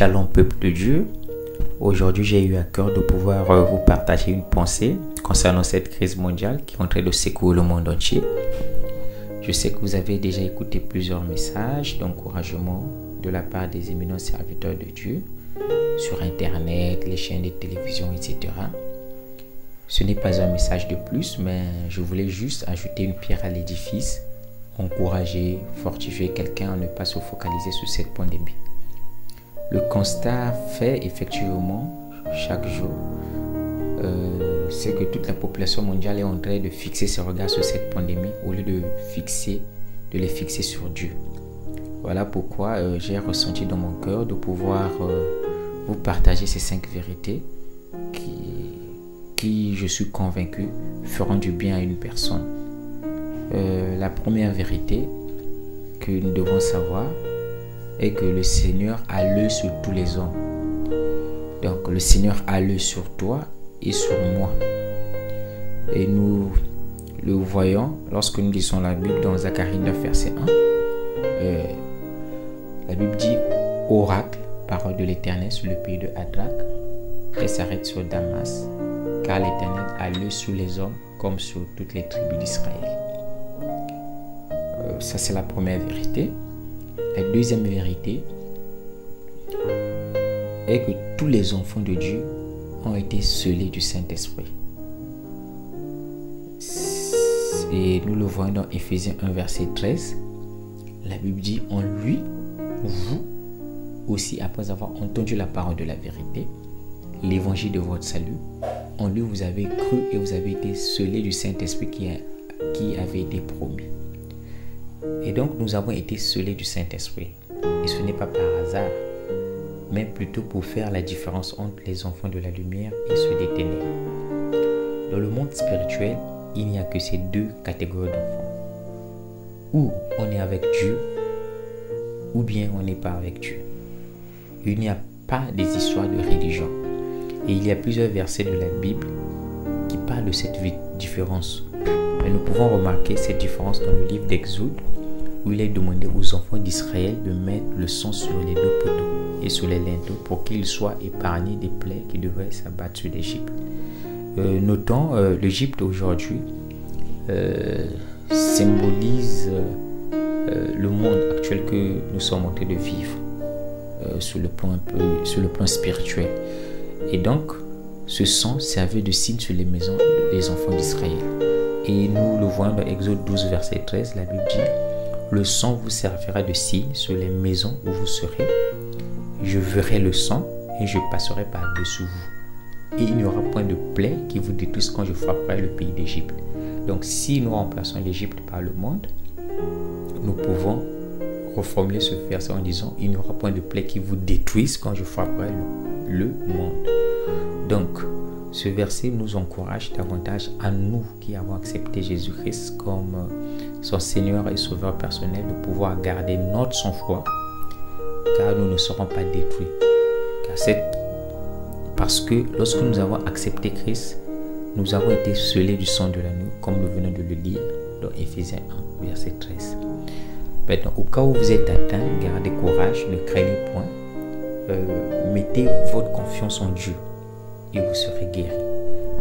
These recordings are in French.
Shalom peuple de Dieu. Aujourd'hui, j'ai eu à cœur de pouvoir vous partager une pensée concernant cette crise mondiale qui est en train de secouer le monde entier. Je sais que vous avez déjà écouté plusieurs messages d'encouragement de la part des éminents serviteurs de Dieu sur Internet, les chaînes de télévision, etc. Ce n'est pas un message de plus, mais je voulais juste ajouter une pierre à l'édifice, encourager, fortifier quelqu'un à ne pas se focaliser sur cette pandémie. Le constat fait effectivement chaque jour, c'est que toute la population mondiale est en train de fixer ses regards sur cette pandémie au lieu de les fixer sur Dieu. Voilà pourquoi j'ai ressenti dans mon cœur de pouvoir vous partager ces 5 vérités qui, je suis convaincu, feront du bien à une personne. La première vérité que nous devons savoir est que le Seigneur a l'œil sur tous les hommes. Donc le Seigneur a l'œil sur toi et sur moi. Et nous le voyons lorsque nous lisons la Bible dans Zacharie 9 verset 1. La Bible dit « Oracle, parole de l'Éternel sur le pays de Hadrak, et s'arrête sur Damas, car l'Éternel a l'œil sur les hommes comme sur toutes les tribus d'Israël. » Ça c'est la première vérité. La deuxième vérité est que tous les enfants de Dieu ont été scellés du Saint-Esprit. Et nous le voyons dans Éphésiens 1 verset 13. La Bible dit « En lui, vous aussi, après avoir entendu la parole de la vérité, l'évangile de votre salut, en lui vous avez cru et vous avez été scellés du Saint-Esprit qui avait été promis. » Et donc nous avons été scellés du Saint-Esprit. Et ce n'est pas par hasard, mais plutôt pour faire la différence entre les enfants de la lumière et ceux des ténèbres. Dans le monde spirituel, il n'y a que ces 2 catégories d'enfants. Ou on est avec Dieu, ou bien on n'est pas avec Dieu. Il n'y a pas des histoires de religion. Et il y a plusieurs versets de la Bible qui parlent de cette différence. Mais nous pouvons remarquer cette différence dans le livre d'Exode, où il est demandé aux enfants d'Israël de mettre le sang sur les 2 poteaux et sur les linteaux pour qu'ils soient épargnés des plaies qui devraient s'abattre sur l'Égypte. Notons, l'Égypte aujourd'hui symbolise le monde actuel que nous sommes en train de vivre sur le plan spirituel. Et donc, ce sang servait de signe sur les maisons des enfants d'Israël. Et nous le voyons dans Exode 12, verset 13, la Bible dit « Le sang vous servira de signe sur les maisons où vous serez. Je verrai le sang et je passerai par-dessous vous. Et il n'y aura point de plaie qui vous détruise quand je frapperai le pays d'Égypte. » Donc si nous remplaçons l'Égypte par le monde, nous pouvons reformuler ce verset en disant « Il n'y aura point de plaie qui vous détruise quand je frapperai le monde. » Donc, ce verset nous encourage davantage à nous qui avons accepté Jésus-Christ comme son Seigneur et Sauveur personnel de pouvoir garder notre sang-froid, car nous ne serons pas détruits. Parce que lorsque nous avons accepté Christ, nous avons été scellés du sang de l'agneau, comme nous venons de le lire dans Éphésiens 1, verset 13. Maintenant, au cas où vous êtes atteint, gardez courage, ne craignez point. Mettez votre confiance en Dieu et vous serez guéri.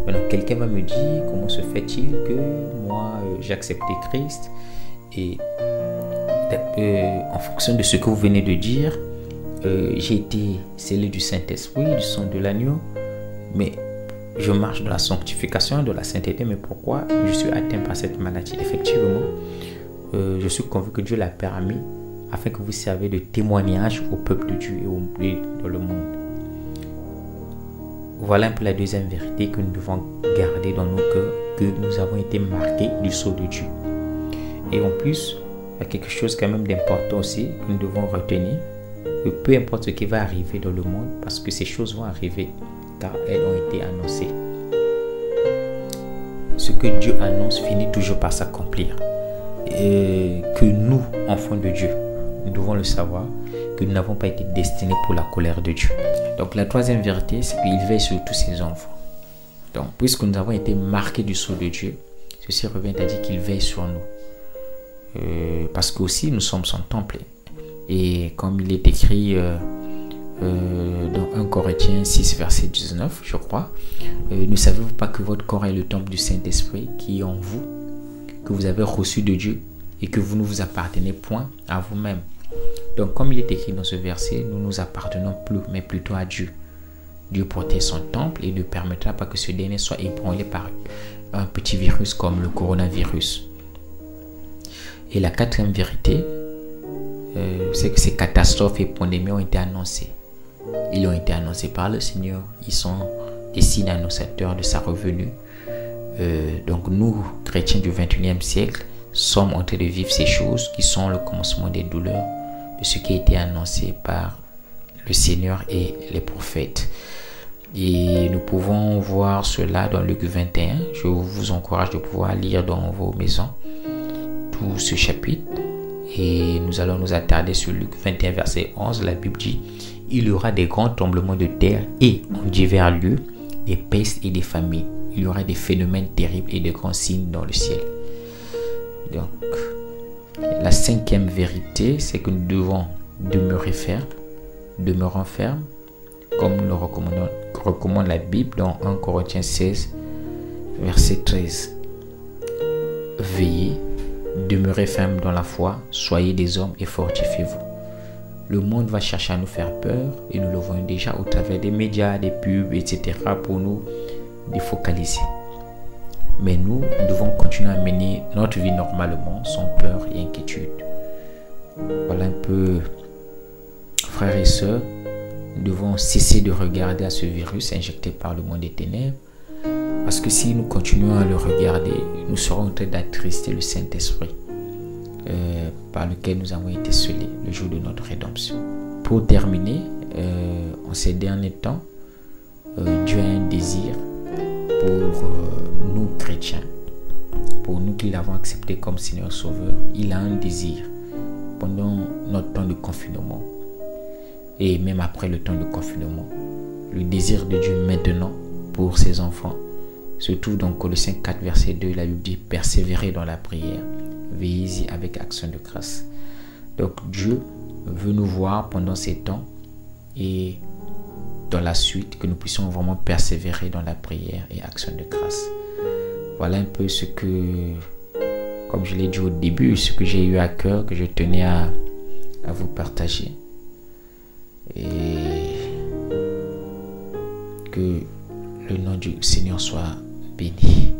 Maintenant, quelqu'un va me dire comment se fait-il que moi j'ai accepté Christ et en fonction de ce que vous venez de dire, j'ai été scellé du Saint-Esprit, du sang de l'agneau, mais je marche dans la sanctification, dans la sainteté, mais pourquoi je suis atteint par cette maladie? Effectivement, je suis convaincu que Dieu l'a permis afin que vous servez de témoignage au peuple de Dieu et dans le monde. Voilà un peu la deuxième vérité que nous devons garder dans nos cœurs, que nous avons été marqués du sceau de Dieu. Et en plus, il y a quelque chose quand même d'important aussi que nous devons retenir, que peu importe ce qui va arriver dans le monde, parce que ces choses vont arriver, car elles ont été annoncées. Ce que Dieu annonce finit toujours par s'accomplir. Et que nous, enfants de Dieu, nous devons le savoir, que nous n'avons pas été destinés pour la colère de Dieu. Donc la troisième vérité, c'est qu'il veille sur tous ses enfants. Donc puisque nous avons été marqués du sceau de Dieu, ceci revient à dire qu'il veille sur nous. Parce que aussi nous sommes son temple. Et comme il est écrit dans 1 Corinthiens 6, verset 19, je crois. Ne savez-vous pas que votre corps est le temple du Saint-Esprit qui est en vous, que vous avez reçu de Dieu et que vous ne vous appartenez point à vous-même? Donc, comme il est écrit dans ce verset, nous ne nous appartenons plus, mais plutôt à Dieu. Dieu protège son temple et ne permettra pas que ce dernier soit ébranlé par un petit virus comme le coronavirus. Et la quatrième vérité, c'est que ces catastrophes et pandémies ont été annoncées. Ils ont été annoncés par le Seigneur. Ils sont des signes annonciateurs de sa revenue. Donc nous, chrétiens du 21e siècle, sommes en train de vivre ces choses qui sont le commencement des douleurs de ce qui a été annoncé par le Seigneur et les prophètes. Et nous pouvons voir cela dans Luc 21. Je vous encourage de pouvoir lire dans vos maisons tout ce chapitre. Et nous allons nous attarder sur Luc 21, verset 11. La Bible dit: il y aura des grands tremblements de terre et en divers lieux, des pestes et des famines. Il y aura des phénomènes terribles et de grands signes dans le ciel. Donc, la cinquième vérité, c'est que nous devons demeurer fermes, comme nous le recommande la Bible dans 1 Corinthiens 16, verset 13. Veillez, demeurez fermes dans la foi, soyez des hommes et fortifiez-vous. Le monde va chercher à nous faire peur et nous le voyons déjà au travers des médias, des pubs, etc. pour nous défocaliser. Mais nous devons continuer à mener notre vie normalement, sans peur et inquiétude. Voilà un peu, frères et sœurs, nous devons cesser de regarder à ce virus injecté par le monde des ténèbres, parce que si nous continuons à le regarder, nous serons en train d'attrister le Saint-Esprit par lequel nous avons été scellés le jour de notre rédemption. Pour terminer, en ces derniers temps, Dieu a un désir pour nous chrétiens, pour nous qui l'avons accepté comme Seigneur Sauveur. Il a un désir pendant notre temps de confinement et même après le temps de confinement. Le désir de Dieu maintenant pour ses enfants se trouve dans Colossiens 4, verset 2. La Bible dit: persévérez dans la prière, veillez-y avec action de grâce. Donc Dieu veut nous voir pendant ces temps et dans la suite, que nous puissions vraiment persévérer dans la prière et action de grâce. Voilà un peu ce que, comme je l'ai dit au début, ce que j'ai eu à cœur, que je tenais à vous partager. Et que le nom du Seigneur soit béni.